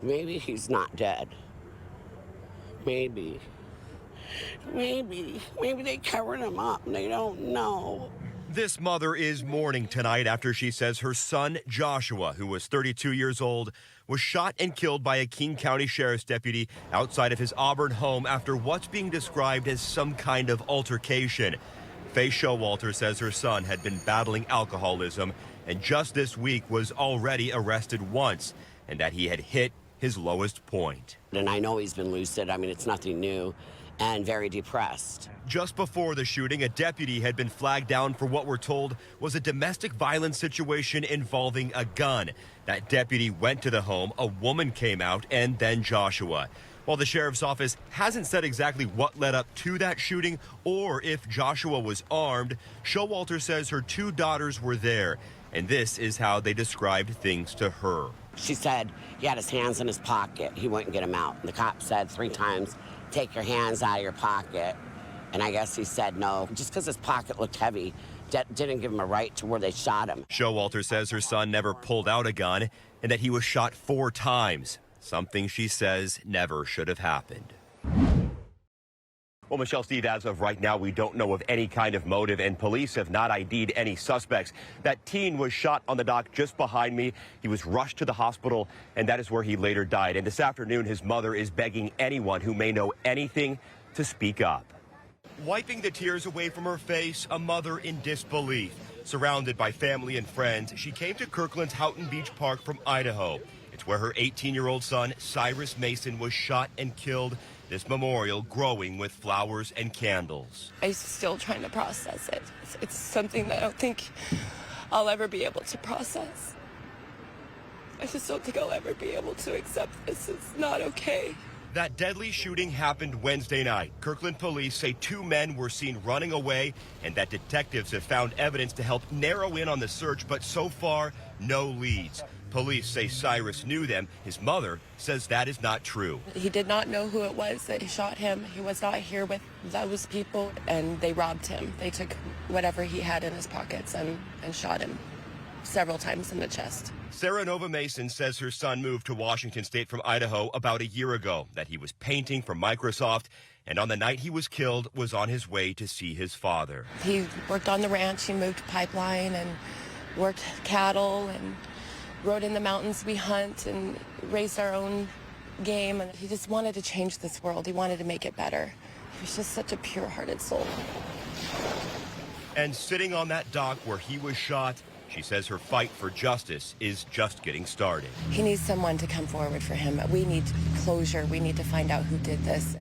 Maybe he's not dead. Maybe they covered him up and they don't know. This mother is mourning tonight after she says her son, Joshua, who was 32 years old, was shot and killed by a King County Sheriff's deputy outside of his Auburn home after what's being described as some kind of altercation. Faye Showalter says her son had been battling alcoholism and just this week was already arrested once, and that he had hit his lowest point. And I know he's been lucid. I mean, it's nothing new, and very depressed. Just before the shooting, a deputy had been flagged down for what we're told was a domestic violence situation involving a gun. That deputy went to the home, a woman came out, and then Joshua. While the sheriff's office hasn't said exactly what led up to that shooting or if Joshua was armed, Showalter says her two daughters were there, and this is how they described things to her. She said he had his hands in his pocket. He wouldn't get them out. And the cop said 3 times, "Take your hands out of your pocket." And I guess he said no, just because his pocket looked heavy. Didn't give him a right to where they shot him. Showalter says her son never pulled out a gun and that he was shot 4 times, something she says never should have happened. Well, Michelle, Steve, as of right now, we don't know of any kind of motive, and police have not ID'd any suspects. That teen was shot on the dock just behind me. He was rushed to the hospital, and that is where he later died. And this afternoon, his mother is begging anyone who may know anything to speak up. Wiping the tears away from her face, a mother in disbelief. Surrounded by family and friends, she came to Kirkland's Houghton Beach Park from Idaho. It's where her 18-year-old son, Cyrus Mason, was shot and killed. This memorial growing with flowers and candles. I'm still trying to process it. It's something that I don't think I'll ever be able to process. I just don't think I'll ever be able to accept this. It's not okay. That deadly shooting happened Wednesday night. Kirkland police say 2 men were seen running away and that detectives have found evidence to help narrow in on the search, but so far, no leads. Police say Cyrus knew them. His mother says that is not true. He did not know who it was that shot him. He was not here with those people, and they robbed him. They took whatever he had in his pockets and shot him several times in the chest. Sarah Nova Mason says her son moved to Washington State from Idaho about a year ago, that he was painting for Microsoft, and on the night he was killed was on his way to see his father. He worked on the ranch. He moved pipeline and worked cattle and rode in the mountains. We hunt and raised our own game, and he just wanted to change this world. He wanted to make it better. He was just such a pure-hearted soul. And sitting on that dock where he was shot, she says her fight for justice is just getting started. He needs someone to come forward for him. We need closure. We need to find out who did this.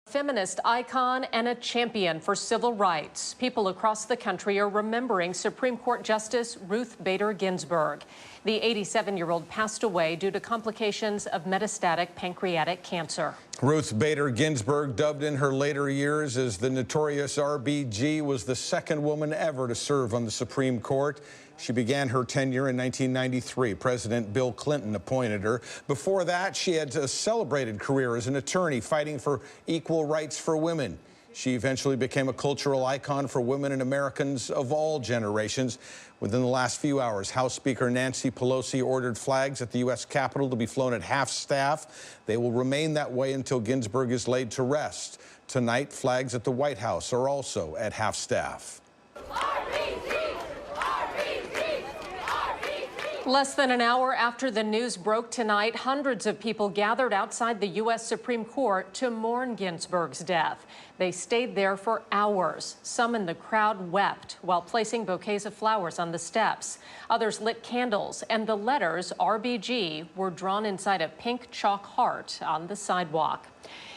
Feminist icon and a champion for civil rights. People across the country are remembering Supreme Court Justice Ruth Bader Ginsburg. The 87-year-old passed away due to complications of metastatic pancreatic cancer. Ruth Bader Ginsburg, dubbed in her later years as the notorious RBG, was the second woman ever to serve on the Supreme Court. She began her tenure in 1993. President Bill Clinton appointed her. Before that, she had a celebrated career as an attorney fighting for equal rights for women. She eventually became a cultural icon for women and Americans of all generations. Within the last few hours, House Speaker Nancy Pelosi ordered flags at the U.S. Capitol to be flown at half-staff. They will remain that way until Ginsburg is laid to rest. Tonight, flags at the White House are also at half-staff. Less than an hour after the news broke tonight, hundreds of people gathered outside the U.S. Supreme Court to mourn Ginsburg's death. They stayed there for hours. Some in the crowd wept while placing bouquets of flowers on the steps. Others lit candles, and the letters RBG were drawn inside a pink chalk heart on the sidewalk.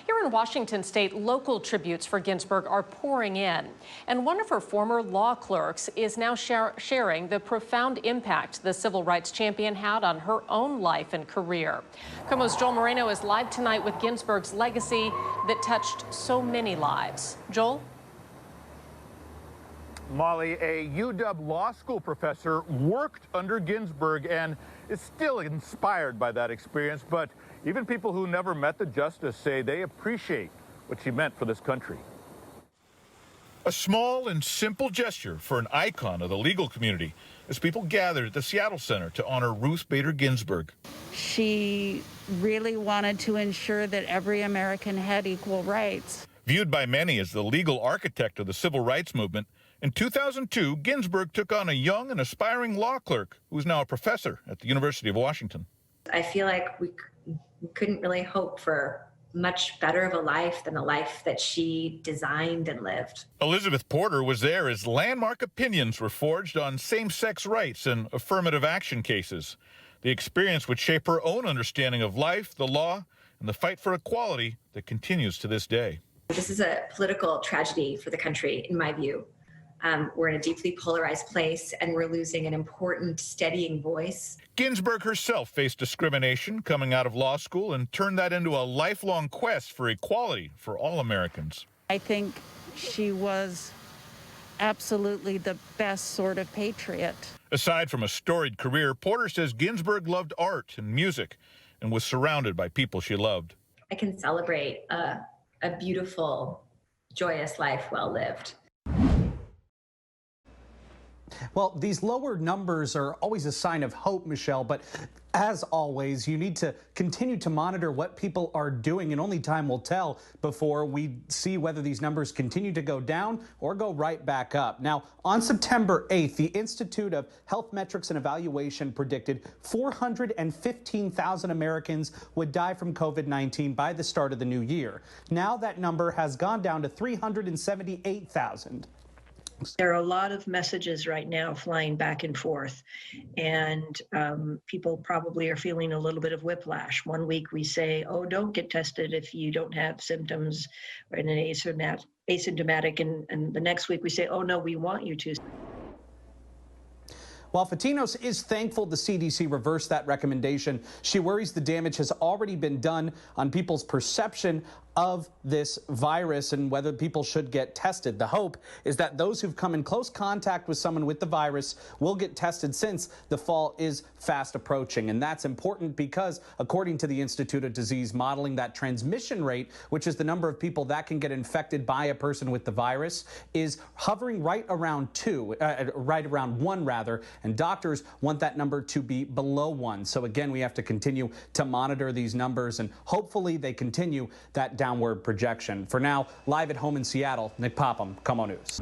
Here in Washington state, local tributes for Ginsburg are pouring in. And one of her former law clerks is now sharing the profound impact the civil rights champion had on her own life and career. KOMO's Joel Moreno is live tonight with Ginsburg's legacy that touched so many lives. Joel? Molly, a UW Law School professor, worked under Ginsburg and is still inspired by that experience, but even people who never met the justice say they appreciate what she meant for this country. A small and simple gesture for an icon of the legal community. as people gathered at the Seattle Center to honor Ruth Bader Ginsburg. She really wanted to ensure that every American had equal rights. Viewed by many as the legal architect of the civil rights movement, in 2002, Ginsburg took on a young and aspiring law clerk who is now a professor at the University of Washington. I feel like we couldn't really hope for much better of a life than the life that she designed and lived. Elizabeth Porter was there as landmark opinions were forged on same-sex rights and affirmative action cases. The experience would shape her own understanding of life, the law, and the fight for equality that continues to this day. This is a political tragedy for the country, in my view. We're in a deeply polarized place, and we're losing an important, steadying voice. Ginsburg herself faced discrimination coming out of law school and turned that into a lifelong quest for equality for all Americans. I think she was absolutely the best sort of patriot. Aside from a storied career, Porter says Ginsburg loved art and music and was surrounded by people she loved. I can celebrate a beautiful, joyous life well lived. Well, these lower numbers are always a sign of hope, Michelle, but as always, you need to continue to monitor what people are doing, and only time will tell before we see whether these numbers continue to go down or go right back up. Now, on September 8th, the Institute of Health Metrics and Evaluation predicted 415,000 Americans would die from COVID-19 by the start of the new year. Now that number has gone down to 378,000. There are a lot of messages right now flying back and forth, and people probably are feeling a little bit of whiplash. One week we say, oh, don't get tested if you don't have symptoms or in an asymptomatic, and the next week we say, oh, no, we want you to. While Fatinos is thankful the CDC reversed that recommendation, she worries the damage has already been done on people's perception of this virus and whether people should get tested. The hope is that those who've come in close contact with someone with the virus will get tested, since the fall is fast approaching. And that's important because, according to the Institute of Disease Modeling, that transmission rate, which is the number of people that can get infected by a person with the virus, is hovering right around 1 rather, and doctors want that number to be below 1. So again, we have to continue to monitor these numbers, and hopefully they continue that downward projection. For now, live at home in Seattle, Nick Popham, KOMO News.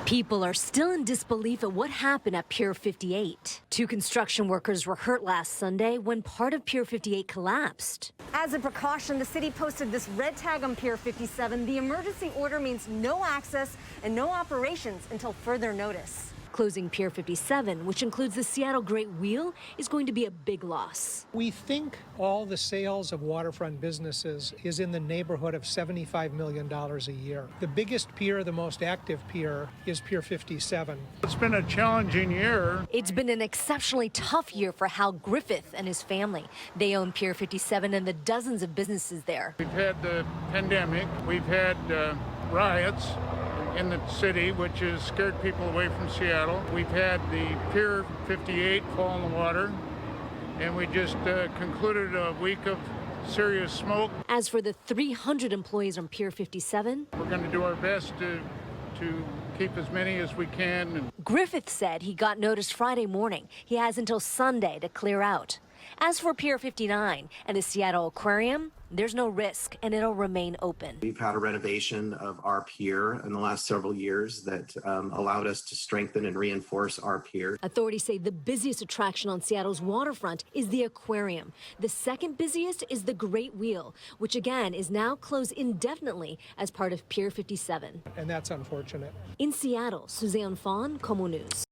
People are still in disbelief at what happened at Pier 58. 2 construction workers were hurt last Sunday when part of Pier 58 collapsed. As a precaution, the city posted this red tag on Pier 57. The emergency order means no access and no operations until further notice. Closing Pier 57, which includes the Seattle Great Wheel, is going to be a big loss. We think all the sales of waterfront businesses is in the neighborhood of $75 million a year. The biggest pier, the most active pier, is Pier 57. It's been a challenging year. It's been an exceptionally tough year for Hal Griffith and his family. They own Pier 57 and the dozens of businesses there. We've had the pandemic, we've had riots in the city, which has scared people away from Seattle. We've had the Pier 58 fall in the water, and we just concluded a week of serious smoke. As for the 300 employees on Pier 57, we're going to do our best to keep as many as we can. Griffith said he got notice Friday morning. He has until Sunday to clear out. As for Pier 59 and the Seattle Aquarium, there's no risk, and it'll remain open. We've had a renovation of our pier in the last several years that allowed us to strengthen and reinforce our pier. Authorities say the busiest attraction on Seattle's waterfront is the aquarium. The second busiest is the Great Wheel, which again is now closed indefinitely as part of Pier 57. And that's unfortunate. In Seattle, Suzanne Fawn, KOMO News.